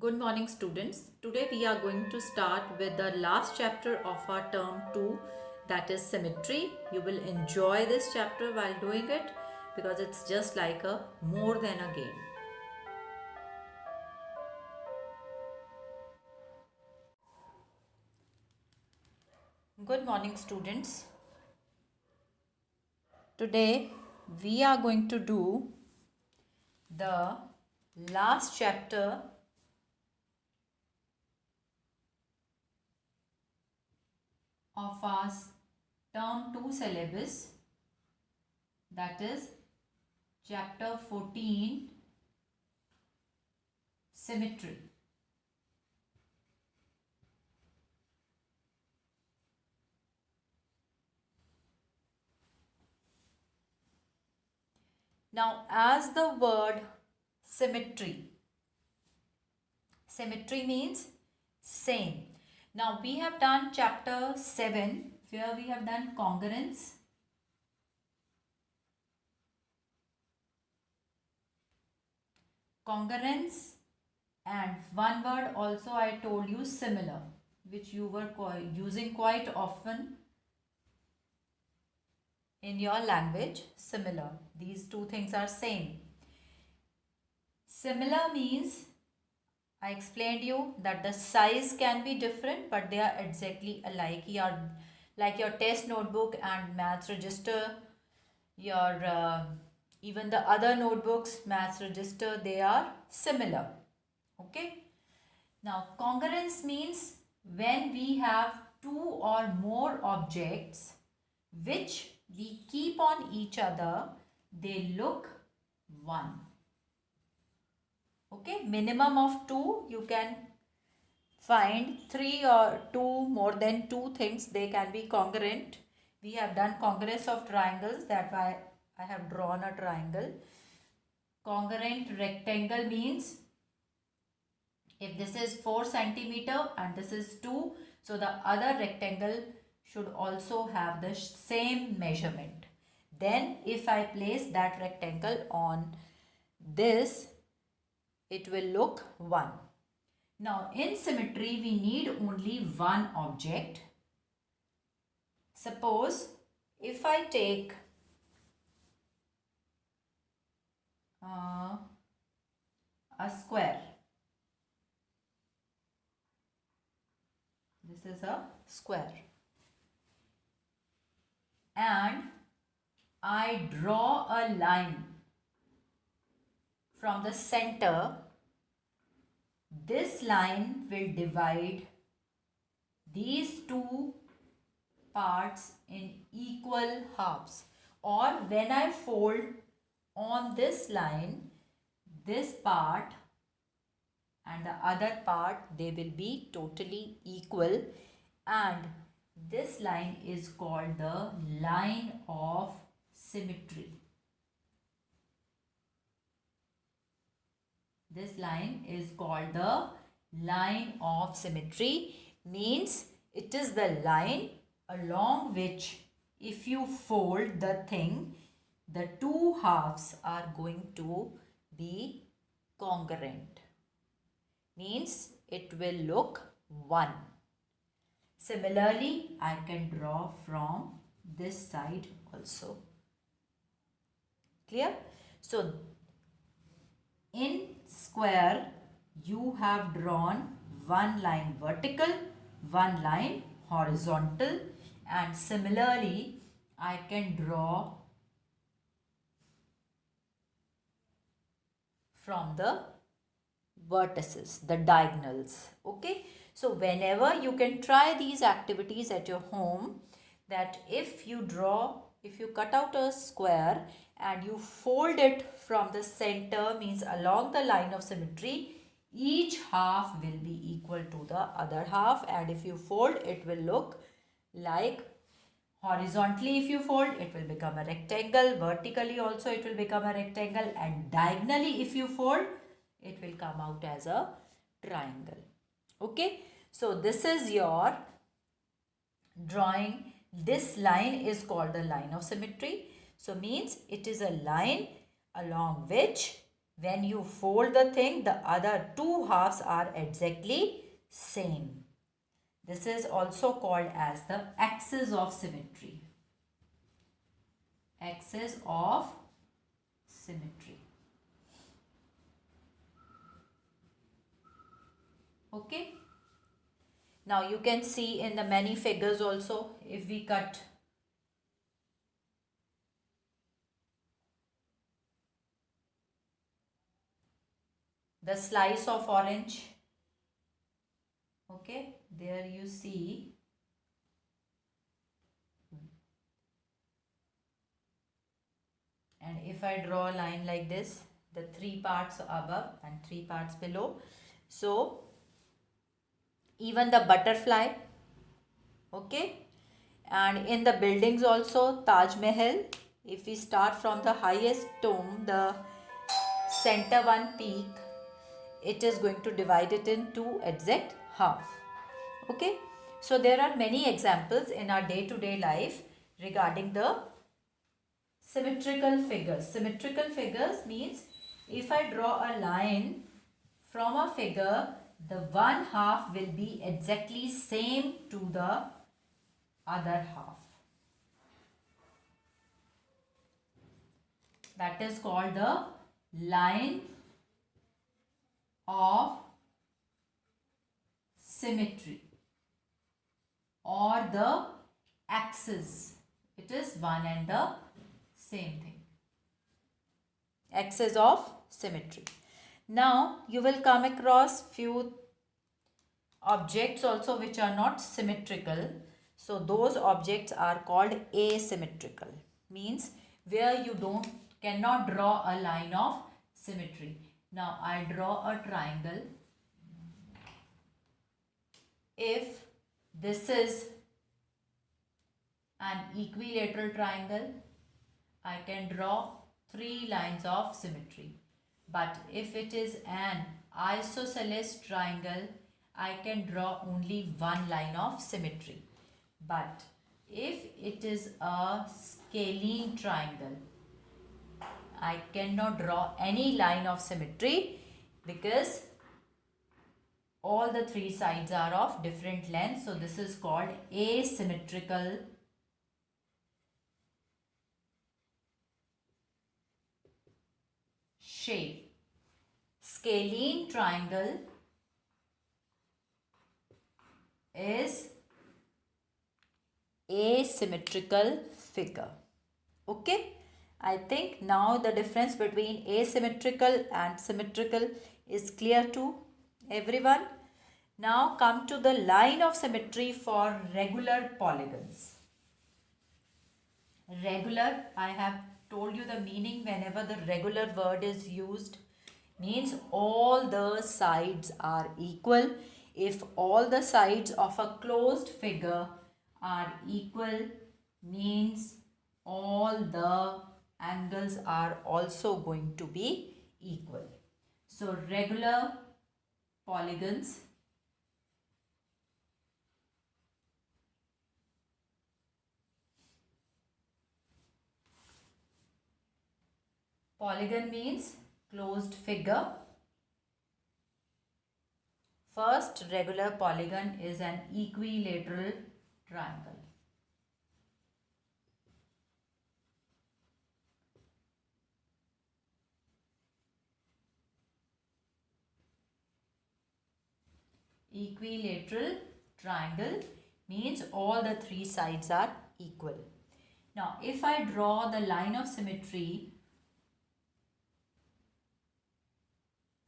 Good morning students. Today we are going to start with the last chapter of our term 2, that is symmetry. You will enjoy this chapter while doing it because it's just like a more than a game. Good morning students. Today we are going to do the last chapter of our term 2 syllabus, that is chapter 14, symmetry. Now, as the word symmetry means same. Now, we have done chapter 7 where we have done congruence. Congruence, and one word also I told you, similar, which you were using quite often in your language. Similar, these two things are same. Similar means, I explained you that the size can be different but they are exactly alike. Like your test notebook and maths register, your even the other notebooks, maths register, they are similar. Okay. Now congruence means when we have two or more objects which we keep on each other, they look one. Okay, minimum of 2, you can find 3 or 2, more than 2 things, they can be congruent. We have done congruence of triangles, that's why I have drawn a triangle. Congruent rectangle means if this is 4 centimeter and this is 2, so the other rectangle should also have the same measurement. Then if I place that rectangle on this, it will look 1. Now in symmetry we need only one object. Suppose if I take a square, this is a square, and I draw a line from the center, this line will divide these two parts in equal halves. Or when I fold on this line, this part and the other part, they will be totally equal, and this line is called the line of symmetry. This line is called the line of symmetry, means it is the line along which if you fold the thing, the two halves are going to be congruent. Means it will look one. Similarly, I can draw from this side also. Clear? So, in square, you have drawn one line vertical, one line horizontal, and similarly, I can draw from the vertices, the diagonals. Okay. So, whenever you can try these activities at your home, that if you cut out a square and you fold it from the center, means along the line of symmetry, each half will be equal to the other half, and if you fold, it will look like horizontally. If you fold, it will become a rectangle. Vertically also it will become a rectangle, and diagonally if you fold, it will come out as a triangle. Okay, so this is your drawing. This line is called the line of symmetry. So means it is a line along which When you fold the thing, the other two halves are exactly same. This is also called as the axis of symmetry. Axis of symmetry. Okay. Now you can see in the many figures also, if we cut the slice of orange, okay, there you see and if I draw a line like this, the three parts above and three parts below, so even the butterfly, okay, and in the buildings also, Taj Mahal, if we start from the highest tomb, the center one peak, it is going to divide it in two exact half. Okay, so there are many examples in our day-to-day life regarding the symmetrical figures. Symmetrical figures means if I draw a line from a figure, the one half will be exactly same to the other half. That is called the line of symmetry or the axis. It is one and the same thing. Axis of symmetry. Now you will come across few objects also which are not symmetrical. So those objects are called asymmetrical. Means where you cannot draw a line of symmetry. Now I draw a triangle. If this is an equilateral triangle, I can draw three lines of symmetry. But if it is an isosceles triangle, I can draw only one line of symmetry. But if it is a scalene triangle, I cannot draw any line of symmetry because all the three sides are of different lengths. So this is called asymmetrical shape. Scalene triangle is asymmetrical figure. Okay, I think now the difference between asymmetrical and symmetrical is clear to everyone. Now come to the line of symmetry for regular polygons. Regular, I have told you the meaning whenever the regular word is used, means all the sides are equal. If all the sides of a closed figure are equal, means all the angles are also going to be equal. So regular polygons polygon means closed figure. First regular polygon is an equilateral triangle. Equilateral triangle means all the three sides are equal. Now if I draw the line of symmetry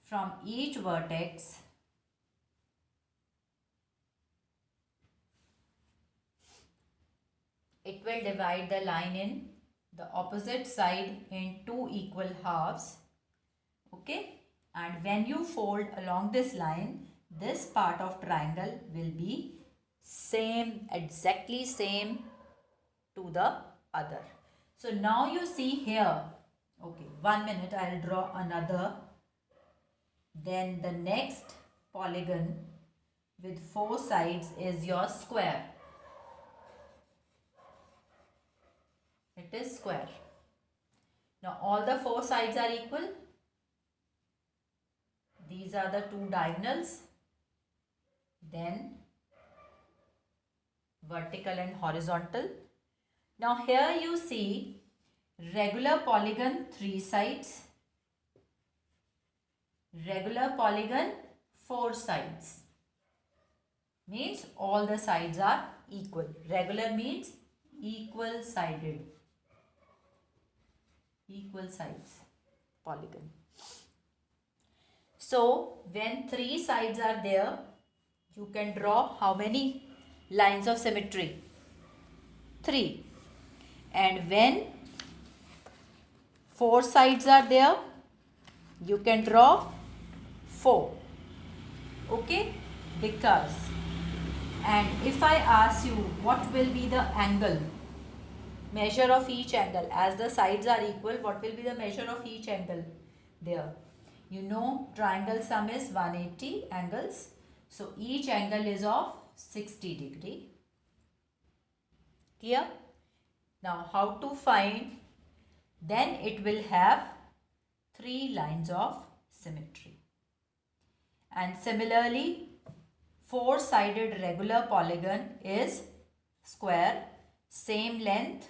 from each vertex, it will divide the line in the opposite side in two equal halves. Okay, and when you fold along this line, this part of triangle will be same, exactly same to the other. So now you see here, okay, 1 minute, I will draw another. Then the next polygon with four sides is your square. It is square. Now all the four sides are equal. these are the two diagonals, then vertical and horizontal. Now here you see regular polygon 3 sides, regular polygon 4 sides. Means all the sides are equal. Regular means equal sided, equal sides polygon. So when 3 sides are there, you can draw how many lines of symmetry? 3. And when 4 sides are there, you can draw 4. Okay? Because, and if I ask you what will be the angle, measure of each angle, as the sides are equal, what will be the measure of each angle there? You know triangle sum is 180 angles. So each angle is of 60 degree. Clear? Now how to find? Then it will have 3 lines of symmetry. And similarly, 4-sided regular polygon is square, same length,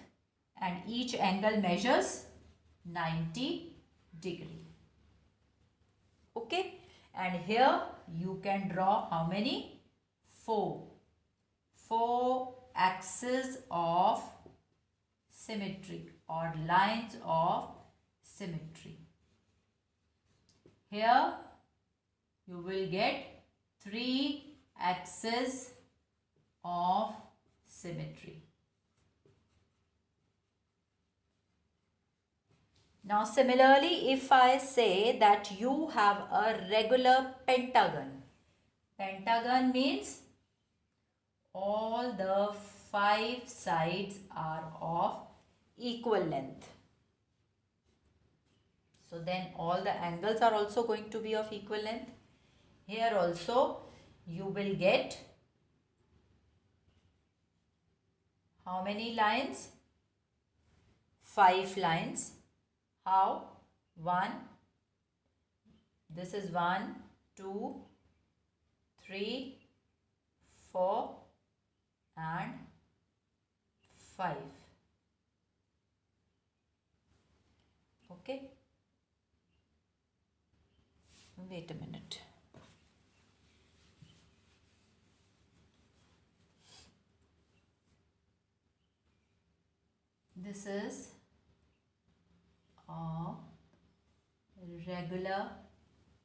and each angle measures 90 degree. Okay? And here you can draw how many? 4. 4 axes of symmetry or lines of symmetry. Here you will get 3 axes of symmetry. Now similarly, if I say that you have a regular pentagon, pentagon means all the 5 sides are of equal length. So then all the angles are also going to be of equal length. Here also you will get how many lines? 5 lines. How? 1. This is 1, 2, 3, 4 and 5. Okay. Wait a minute. This is a regular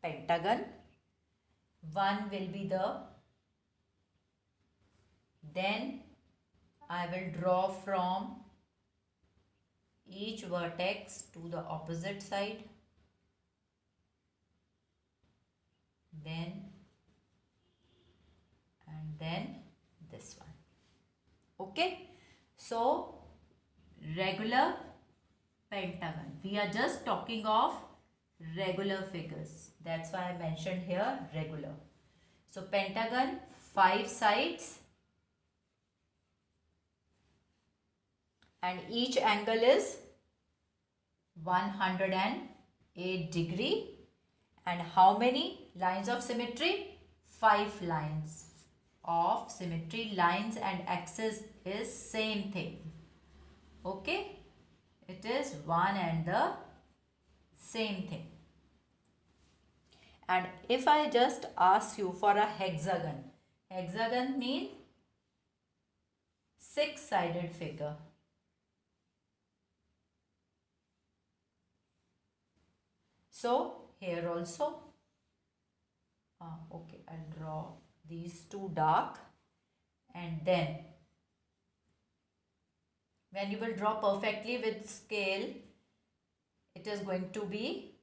pentagon. 1 will be the, then I will draw from each vertex to the opposite side, then and then this one. Okay, so regular pentagon. We are just talking of regular figures. That's why I mentioned here regular. So pentagon, 5 sides and each angle is 108 degree. And how many lines of symmetry? 5 lines of symmetry. Lines and axis is same thing. Okay, it is one and the same thing. And if I just ask you for a hexagon, hexagon means 6-sided figure. So here also, okay, I'll draw these two dark, and then when you will draw perfectly with scale, it is going to be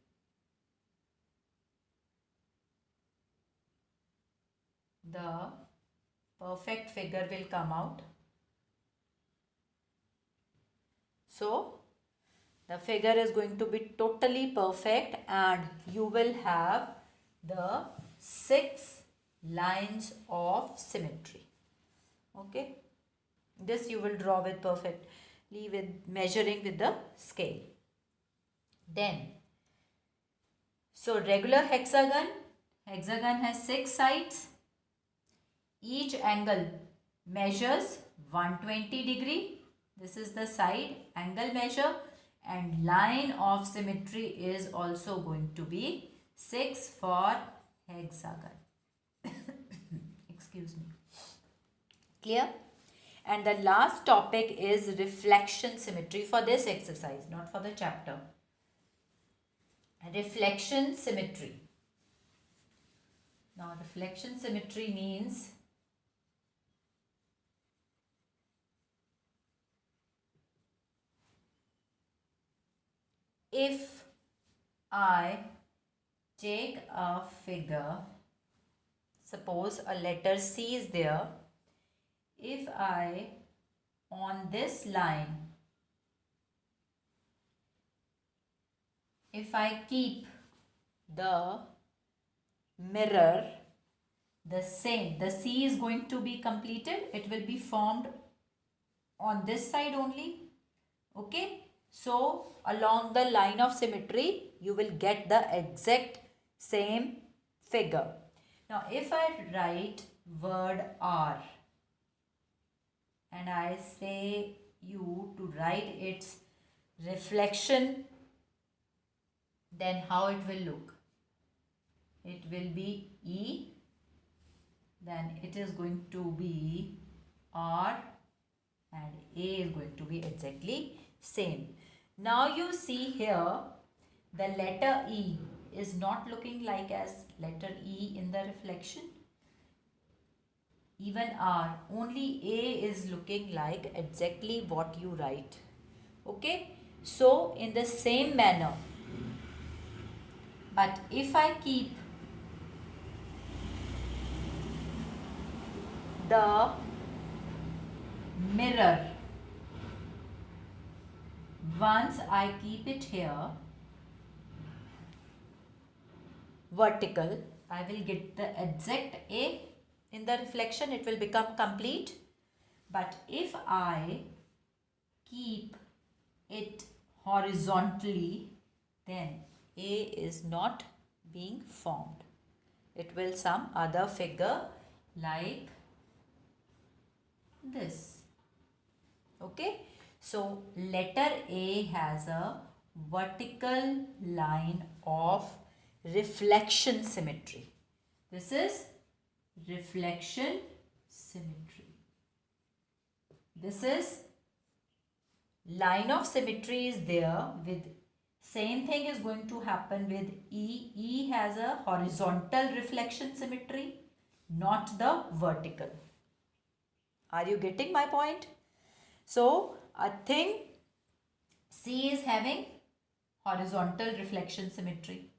the perfect figure will come out. So the figure is going to be totally perfect and you will have the 6 lines of symmetry. Okay, this you will draw with perfectly with measuring with the scale. Then, so regular hexagon, Hexagon has 6 sides. Each angle measures 120 degree. This is the side angle measure, and line of symmetry is also going to be 6 for hexagon. Excuse me. Clear? And the last topic is reflection symmetry for this exercise, not for the chapter. Reflection symmetry. Now, reflection symmetry means if I take a figure, suppose a letter C is there, if I on this line, if I keep the mirror the same, the C is going to be completed, it will be formed on this side only. Okay, so along the line of symmetry you will get the exact same figure. Now if I write word R and I say you to write its reflection, then how it will look? It will be E, then it is going to be R, and A is going to be exactly same. Now you see here the letter E is not looking like as letter E in the reflection. Even R, only A is looking like exactly what you write. Okay, so in the same manner, but if I keep the mirror, once I keep it here vertical, I will get the exact A in the reflection, it will become complete. But if I keep it horizontally, then A is not being formed. It will some other figure like this. Okay, so letter A has a vertical line of reflection symmetry. This is reflection symmetry. This is line of symmetry is there, with same thing is going to happen with E. E has a horizontal reflection symmetry, not the vertical. Are you getting my point? So a thing C is having horizontal reflection symmetry.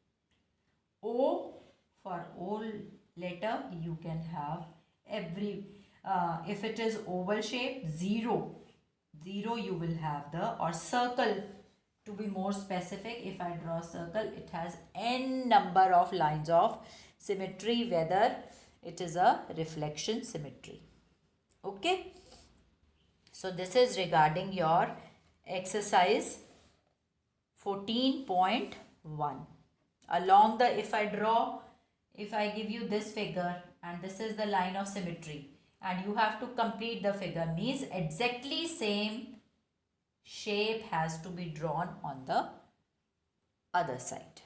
O, for O letter you can have every if it is oval shape, 0 you will have the, or circle to be more specific, if I draw circle, it has n number of lines of symmetry, whether it is a reflection symmetry. Okay, so this is regarding your exercise 14.1. Along the, if I give you this figure and this is the line of symmetry and you have to complete the figure, means exactly same shape has to be drawn on the other side.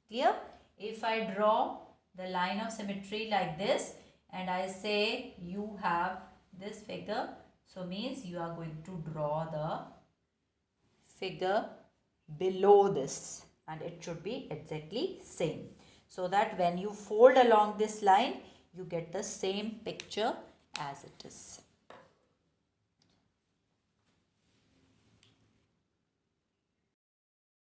Clear? If I draw the line of symmetry like this and I say you have this figure, so means you are going to draw the figure below this and it should be exactly same, so that when you fold along this line you get the same picture as it is.